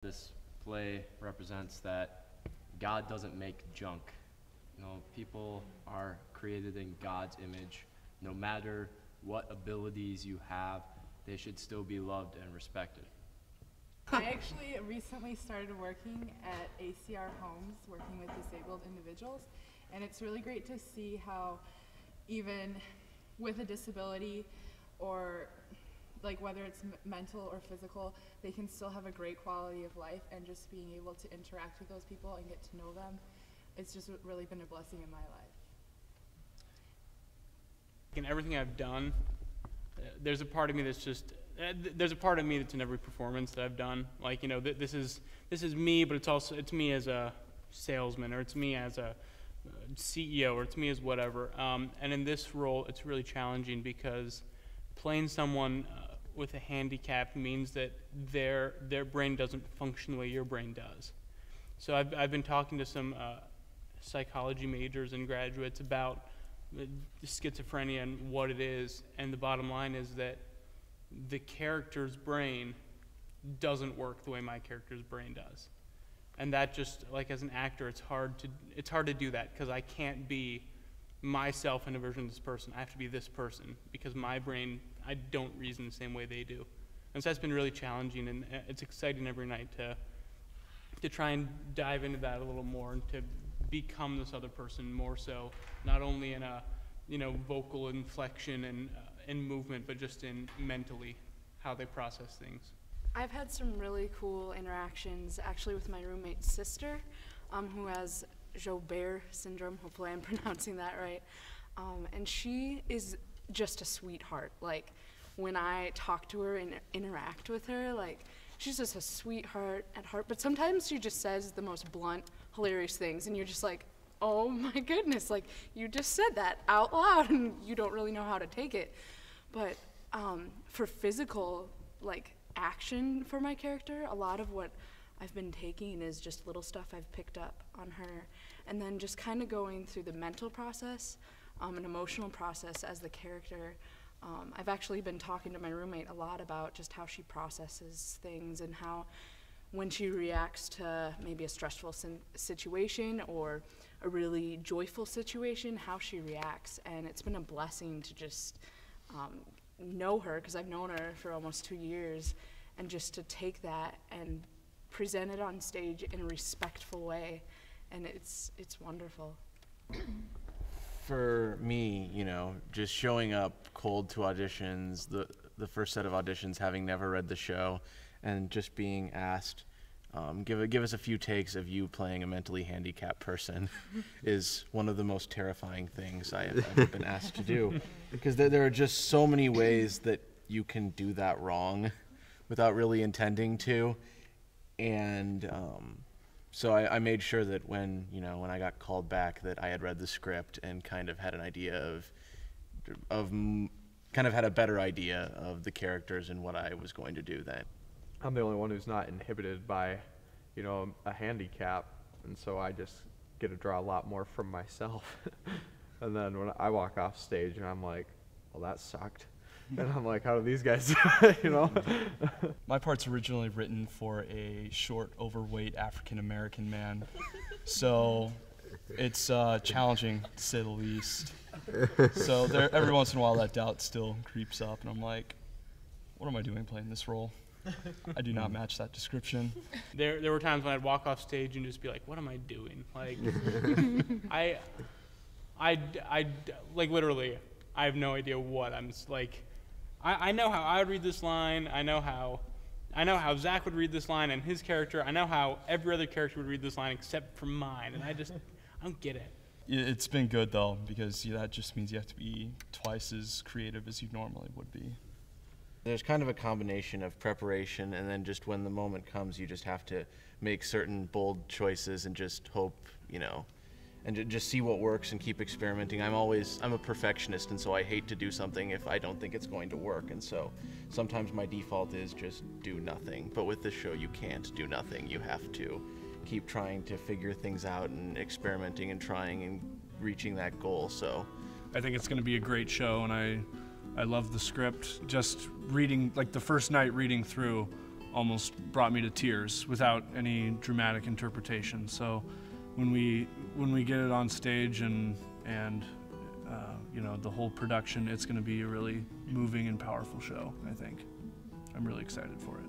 This play represents that God doesn't make junk. People are created in God's image. No matter what abilities you have, they should still be loved and respected. I actually recently started working at ACR Homes, working with disabled individuals, and it's really great to see how even with a disability, or like whether it's mental or physical, they can still have a great quality of life, and just being able to interact with those people and get to know them, it's just really been a blessing in my life. In everything I've done, there's a part of me that's just, there's a part of me that's in every performance that I've done. Like, this is me, but it's me as a salesman, or it's me as a CEO, or it's me as whatever. And in this role, it's really challenging because playing someone with a handicap means that their brain doesn't function the way your brain does. So I've been talking to some psychology majors and graduates about schizophrenia and what it is, and the bottom line is that the character's brain doesn't work the way my character's brain does. And that just, like, as an actor, it's hard to do that, because I can't be myself in a version of this person. I have to be this person, because my brain, I don't reason the same way they do. And so that's been really challenging, and it's exciting every night to try and dive into that a little more, and to become this other person more so, not only in a vocal inflection and in movement, but just in mentally how they process things. I've had some really cool interactions actually with my roommate's sister, who has Joubert syndrome. Hopefully I'm pronouncing that right. And she is just a sweetheart. Like, when I talk to her and interact with her, like, she's just a sweetheart at heart, but sometimes she just says the most blunt, hilarious things, and you're just like, oh my goodness, like, you just said that out loud, and you don't really know how to take it. But for physical, like, action for my character, a lot of what I've been taking is just little stuff I've picked up on her, and then just kind of going through the mental process, an emotional process as the character. I've actually been talking to my roommate a lot about just how she processes things, and how when she reacts to maybe a stressful situation or a really joyful situation, how she reacts. And it's been a blessing to just know her, because I've known her for almost 2 years, and just to take that and present it on stage in a respectful way, and it's wonderful. For me, just showing up cold to auditions, the first set of auditions, having never read the show, and just being asked, give us a few takes of you playing a mentally handicapped person is one of the most terrifying things I have ever been asked to do, because there are just so many ways that you can do that wrong without really intending to. And so I made sure that when I got called back, that I had read the script and kind of had an idea kind of had a better idea of the characters and what I was going to do then. I'm the only one who's not inhibited by, a handicap, and so I just get to draw a lot more from myself. And then when I walk off stage, and I'm like, well, that sucked. And I'm like, how do these guys do it, My part's originally written for a short, overweight African-American man, so it's challenging, to say the least. So every once in a while that doubt still creeps up, and I'm like, what am I doing playing this role? I do not match that description. There were times when I'd walk off stage and just be like, what am I doing? Like, I like, literally, I have no idea what I'm, like, I know how I would read this line, I know how Zach would read this line and his character, I know how every other character would read this line except for mine, and I don't get it. It's been good, though, because that just means you have to be twice as creative as you normally would be. There's kind of a combination of preparation, and then just when the moment comes, you just have to make certain bold choices and just hope, and just see what works and keep experimenting. I'm a perfectionist, and so I hate to do something if I don't think it's going to work, and so sometimes my default is just do nothing. But with this show, you can't do nothing. You have to keep trying to figure things out and experimenting and trying and reaching that goal. So I think it's going to be a great show, and I love the script. Just reading, like the first night reading through, almost brought me to tears without any dramatic interpretation. So when we get it on stage and you know, the whole production, it's going to be a really moving and powerful show, I think. I'm really excited for it.